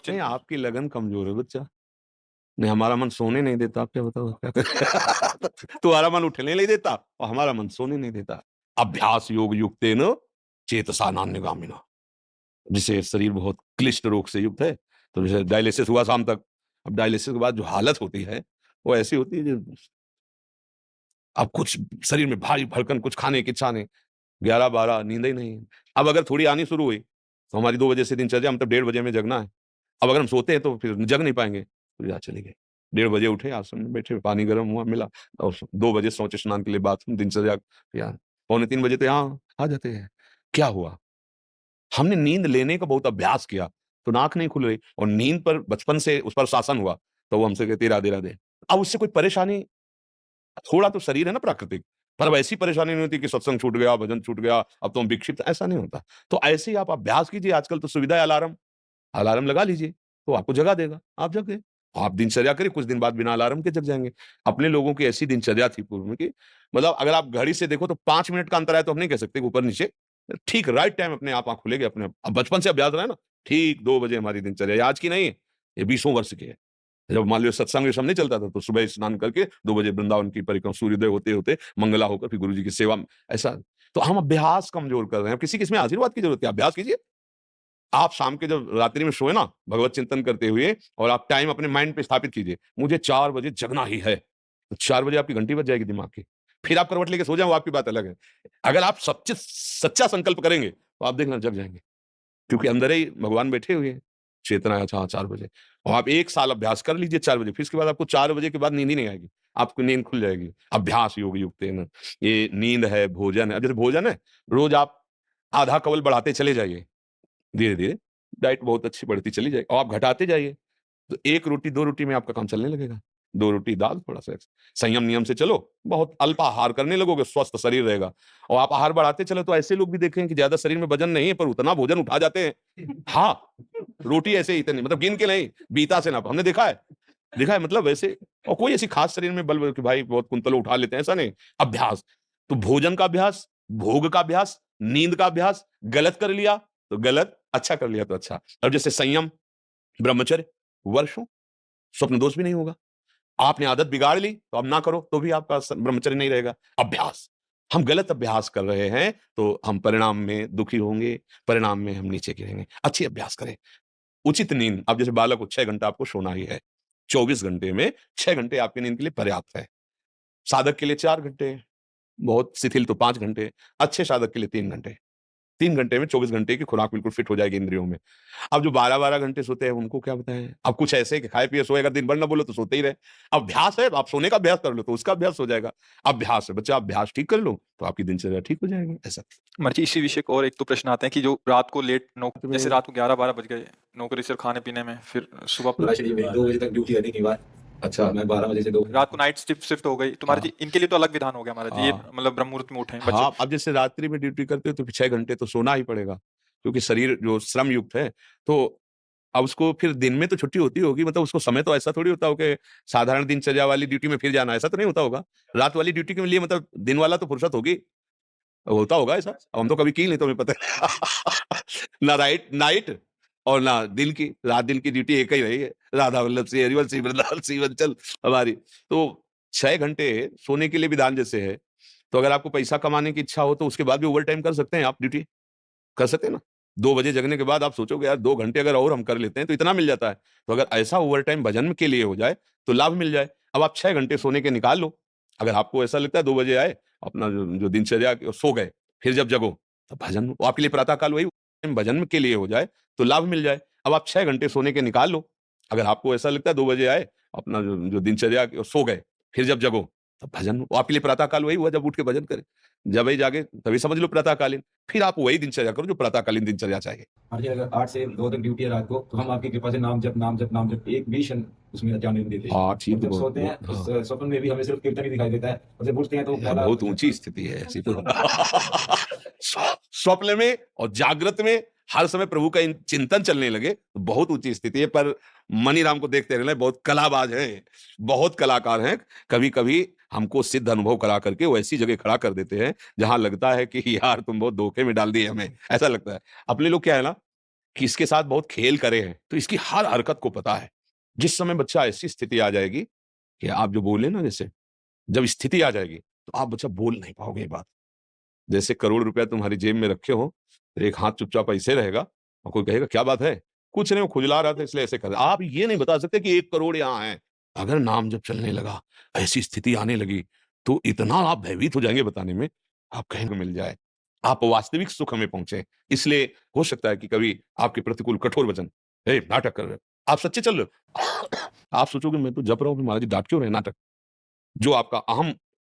नहीं, चिंता आपकी लगन कमजोर है बच्चा। नहीं, हमारा मन सोने नहीं देता, आप क्या बताओ क्या करें? तुम्हारा मन उठने नहीं देता और हमारा मन सोने नहीं देता। अभ्यास योग युक्तेन चेतसा नान्यगामिना। जिसे शरीर बहुत क्लिष्ट रोग से युक्त है, तो जैसे डायलिसिस हुआ शाम तक, अब डायलिसिस के बाद जो हालत होती है वो ऐसी होती है जो अब कुछ शरीर में भारी भड़कन, कुछ खाने की इच्छा नहीं, 11-12 नींद ही नहीं। अब अगर थोड़ी आनी शुरू हुई तो हमारी 2 बजे से दिनचर्या, मतलब 1:30 बजे हमें जगना है। अब अगर हम सोते हैं तो फिर जग नहीं पाएंगे, तो याद चली गई। 1:30 बजे उठे, आसन में बैठे, पानी गर्म हुआ मिला और 2 बजे शौच स्नान के लिए बाथरूम, दिनचर्या यार, पौने 3 बजे तो यहाँ आ जाते हैं। क्या हुआ? हमने नींद लेने का बहुत अभ्यास किया, तो नाक नहीं खुल रही और नींद पर बचपन से उस पर शासन हुआ, तो वो हमसे कहती राधे-राधे। अब उससे कोई परेशानी, थोड़ा तो शरीर है ना प्राकृतिक, पर अब ऐसी परेशानी नहीं होती कि सत्संग छूट गया, भजन छूट गया, अब तो हम विक्षिप्त, ऐसा नहीं होता। तो ऐसे ही आप अभ्यास कीजिए, आजकल तो सुविधा है अलार्म, अलार्म लगा लीजिए, तो आपको जगा देगा, आप जग गए। आप दिनचर्या करिए, कुछ दिन बाद बिना अलार्म के जग जाएँगे। अपने लोगों की ऐसी दिनचर्या थी पूर्व में कि मतलब अगर आप घड़ी से देखो तो 5 मिनट का अंतर है, तो हम नहीं कह सकते कि ऊपर-नीचे, ठीक राइट टाइम अपने आप आँख खुलेगी अपने आप। अब बचपन से अभ्यास रहा है ना, ठीक 2 बजे हमारी दिनचर्या, ये आज की नहीं है, ये बीसों वर्ष की है। जब मान लो सत्संग-वित्संग नहीं चलता था, तो सुबह स्नान करके 2 बजे वृंदावन की परिक्रमा, सूर्योदय होते-होते मंगला होकर फिर गुरुजी की सेवा में, ऐसा। तो हम अभ्यास कमज़ोर कर रहे हैं, किसी की इसमें आशीर्वाद की ज़रूरत है, अभ्यास कीजिए। आप शाम के जब रात्रि में सोए ना, भगवत चिंतन करते हुए, और आप टाइम अपने माइंड पे स्थापित कीजिए, मुझे 4 बजे जगना ही है। तो 4 बजे आपकी घंटी बज जाएगी दिमाग की। फिर आप करवट लेके सो जाएँ, वो आपकी बात अलग है। अगर आप सच्चे सच्चा संकल्प करेंगे, तो आप देखना जग जाएँगे। क्योंकि अंदर ही भगवान बैठे हुए हैं। चेतना है, अच्छा हाँ, 4 बजे, और आप 1 साल अभ्यास कर लीजिए 4 बजे, फिर इसके बाद आपको 4 बजे के बाद नींद ही नहीं आएगी। आपको नींद खुल जाएगी। अभ्यास योग युक्तेन। ये नींद है, भोजन है। अब जैसे भोजन है, रोज़ आप आधा कवल बढ़ाते चले जाइए, धीरे-धीरे, डाइट बहुत अच्छी बढ़ती चली जाएगी और आप घटाते जाइए, तो 1 रोटी, 2 रोटी में आपका काम चलने लगेगा। 2 रोटी दाल, थोड़ा-सा संयम नियम से चलो, बहुत अल्प आहार करने लगोगे, स्वस्थ शरीर रहेगा। और आप आहार बढ़ाते चलो, तो ऐसे लोग भी देखे हैं कि ज़्यादा शरीर में वजन नहीं है, पर उतना भोजन उठा जाते हैं। हाँ, रोटी ऐसे ही इतनी, मतलब गिन के नहीं, बीता से नापा। हमने देखा है। देखा है, मतलब वैसे, और कोई ऐसी खास शरीर में बल कि भाई बहुत कुंतलों उठा लेते हैं, ऐसा नहीं। अभ्यास, तो भोजन का अभ्यास, भोग का अभ्यास, नींद का अभ्यास, गलत कर लिया तो गलत, अच्छा कर लिया तो अच्छा। अब जैसे संयम, ब्रह्मचर्य, वर्षों, स्वप्न दोष भी नहीं होगा। आपने आदत बिगाड़ ली, तो अब ना करो, तो भी आपका ब्रह्मचर्य नहीं रहेगा। अभ्यास, हम गलत अभ्यास कर रहे हैं, तो हम परिणाम में दुखी होंगे, परिणाम में हम नीचे गिरेंगे। अच्छी अभ्यास करें। उचित नींद, अब जैसे बालक को 6 घंटा आपको सोना ही है, 24 घंटे में 6 घंटे आपकी नींद के लिए पर्याप्त है। साधक के लिए 4 घंटे, बहुत शिथिल तो 5 घंटे, अच्छे साधक के लिए 3 घंटे। 3 घंटे में 24 घंटे की खुराक बिल्कुल फिट हो जाएगी इंद्रियों में। अब जो 12-12 घंटे सोते हैं, उनको क्या बताएँ? अब कुछ ऐसे हैं कि खाए-पिए सोए, अगर दिन भर ना बोलो तो सोते ही रहे। अभ्यास है, आप सोने का अभ्यास कर लो तो उसका अभ्यास हो जाएगा। अभ्यास है, बच्चा अभ्यास ठीक कर लो, तो आपकी दिनचर्या ठीक हो जाएगी, ऐसा। जी, इसी विषय को और एक तो प्रश्न आते हैं कि जो रात को लेट जैसे रात को 11-12 बज गए नौकरी से और खाने-पीने में, फिर सुबह महाराज जी, मेरी 2 बजे तक ड्यूटी रहती थी बाहर। अच्छा, मैं 12 बजे से 2 रात को नाइट शिफ्ट हो गई। तो महाराज जी, इनके लिए तो अलग विधान हो गया महाराज जी, ये हाँ। मतलब ब्रह्म मुहूर्त में उठें बच्चे। हाँ, अब जैसे रात्रि में ड्यूटी करते हो तो फिर 6 घंटे तो सोना ही पड़ेगा, क्योंकि शरीर जो श्रम युक्त है, तो अब उसको फिर दिन में तो छुट्टी होती होगी, मतलब उसको समय तो ऐसा थोड़ी होता हो कि साधारण दिनचर्या वाली ड्यूटी में फिर जाना, ऐसा तो नहीं होता होगा। रात वाली ड्यूटी के लिए मतलब दिन वाला तो फुर्सत होगी, होता होगा ऐसा? अब हम तो कभी की नहीं, तो हमें पता है। ना राइट नाइट और ना दिन की, रात-दिन की ड्यूटी एक ही रही है। राधा वल्लभ श्री हरिवंश श्री वृंदावन श्री वंचल हमारी। तो 6 घंटे सोने के लिए विधान जैसे है, तो अगर आपको पैसा कमाने की इच्छा हो, तो उसके बाद भी ओवरटाइम कर सकते हैं आप ड्यूटी, कर सकते हैं ना? 2 बजे जगने के बाद आप सोचोगे यार 2 घंटे अगर और हम कर लेते हैं, तो इतना मिल जाता है। तो अगर ऐसा ओवरटाइम भजन के लिए हो जाए, तो लाभ मिल जाए। अब आप 6 घंटे सोने के निकाल लो। अगर आपको ऐसा लगता है 2 बजे आए, अपना जो जो दिनचर्या सो गए, फिर जब जगो, तो भजन वो आपके लिए प्रातः काल वही भजन के लिए हो जाए, तो लाभ मिल जाए। अब आप 6 घंटे सोने के निकाल लो। अगर आपको ऐसा लगता है 2 बजे आए, अपना जो जो दिनचर्या सो गए, फिर जब जगो, तो भजन वो आपके लिए प्रातः काल वही हुआ, जब उठ के भजन करें। जब ही जागे तभी समझ लो प्रातःकालीन। फिर आप वही दिनचर्या करो जो प्रातःकालीन दिनचर्या चाहिए। हाँ जी, अगर 8 से 2 तक ड्यूटी है रात को, तो हम आपकी कृपा से नाम जप, नाम जप, नाम जप, एक भी क्षण उसमें जाने नहीं देते। हाँ, ठीक और जब बहुत सोते हैं, बहुत तो हाँ। स्वप्न में भी हमें सिर्फ कीर्तन ही दिखाई देता है, और जब उठते हैं तो यार बहुत ऊँची स्थिति है ऐसी तो। स्वप्न में और जागृत में हर समय प्रभु का चिंतन चलने लगे, तो बहुत ऊँची स्थिति है। पर मनीराम को देखते रहना, बहुत कलाबाज हैं, बहुत कलाकार हैं। कभी-कभी हमको सिद्ध अनुभव करा करके वो ऐसी जगह खड़ा कर देते हैं, जहाँ लगता है कि यार तुम बहुत धोखे में डाल दिए हमें, ऐसा लगता है। अपने लोग क्या है ना, कि इसके साथ बहुत खेल करे हैं, तो इसकी हर हरकत को पता है। जिस समय बच्चा ऐसी स्थिति आ जाएगी कि आप जो बोले ना, जैसे जब स्थिति आ जाएगी तो आप बच्चा बोल नहीं पाओगे ये बात। जैसे करोड़ रुपया तुम्हारी जेब में रखे हो, तो एक हाथ चुपचाप ऐसे रहेगा और कोई कहेगा क्या बात है, कुछ नहीं, वो खुजला रहा था इसलिए ऐसे कर रहा। आप ये नहीं बता सकते कि 1 करोड़ यहाँ है। अगर नाम जब चलने लगा, ऐसी स्थिति आने लगी, तो इतना आप भयभीत हो जाएंगे बताने में, आप कहेंगे मिल जाए, आप वास्तविक सुख में पहुंचे। इसलिए हो सकता है कि कभी आपके प्रतिकूल कठोर वचन, ए नाटक कर रहे हो, आप सच्चे चल रहे हो, आप सोचोगे मैं तो जप रहा हूँ, महाराज जी डांट क्यों रहे, नाटक। जो आपका अहम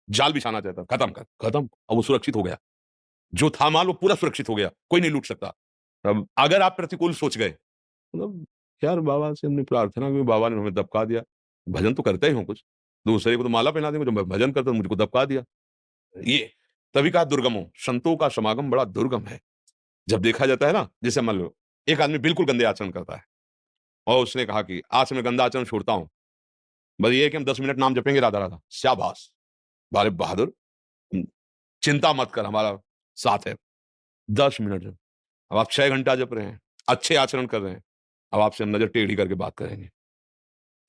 जाल बिछाना चाहता, खत्म कर, खत्म, अब वो सुरक्षित हो गया। जो था माल वो पूरा सुरक्षित हो गया, कोई नहीं लूट सकता। अब अगर आप प्रतिकूल सोच गए, मतलब यार बाबा से हमने प्रार्थना की, बाबा ने हमें दबका दिया, भजन तो करते ही हो कुछ, दूसरे को तो माला पहना दी, जो मैं भजन करता हूं, मुझको दबका दिया। ये तभी कहा दुर्गमो, संतों का समागम बड़ा दुर्गम है। जब देखा जाता है ना, जैसे मान लो एक आदमी बिल्कुल गंदे आचरण करता है और उसने कहा कि आज से मैं गंदा आचरण छोड़ता हूं, बस ये है कि हम 10 मिनट नाम जपेंगे राधा राधा, शाबाश, बारे बहादुर, चिंता मत कर, हमारा साथ है। 10 मिनट, अब आप 6 घंटा जप रहे हैं, अच्छे आचरण कर रहे हैं, अब आपसे हम नजर टेढ़ी करके बात करेंगे,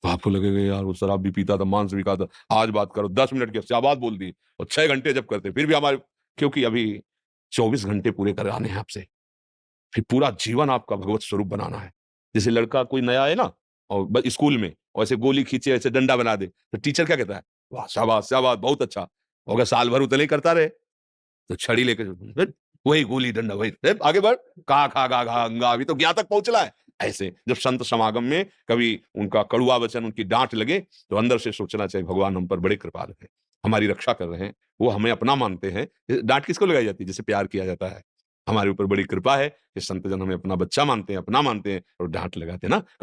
तो आपको लगेगा यार वो शराब भी पीता था, मांस भी खाता था, आज बात करो, 10 मिनट की शाबाश बोल दी और 6 घंटे जब करते फिर भी हमारे, क्योंकि अभी 24 घंटे पूरे कराने हैं आपसे, फिर पूरा जीवन आपका भगवत स्वरूप बनाना है। जैसे लड़का कोई नया है ना, और स्कूल में और ऐसे गोली खींचे, ऐसे डंडा बना दे, तो टीचर क्या कहता है, वाह शाबाश शाबाश बहुत अच्छा, और अगर साल भर उतने ही करता रहे तो छड़ी लेके वही गोली डंडा वही, आगे बढ़, का खा गा घा अंगा, अभी तो क्या तक पहुंचला है। ऐसे जब संत समागम में कभी उनका कड़ुआ वचन, उनकी डांट लगे, तो अंदर से सोचना चाहिए भगवान हम पर बड़े कृपालु हैं, हमारी रक्षा कर रहे हैं, वो हमें अपना मानते हैं। डांट किसको लगाई जाती है, जिसे प्यार किया जाता है। हमारे ऊपर बड़ी कृपा है कि संतजन हमें अपना बच्चा मानते हैं, अपना मानते हैं, और डांट लगाते हैं ना कभी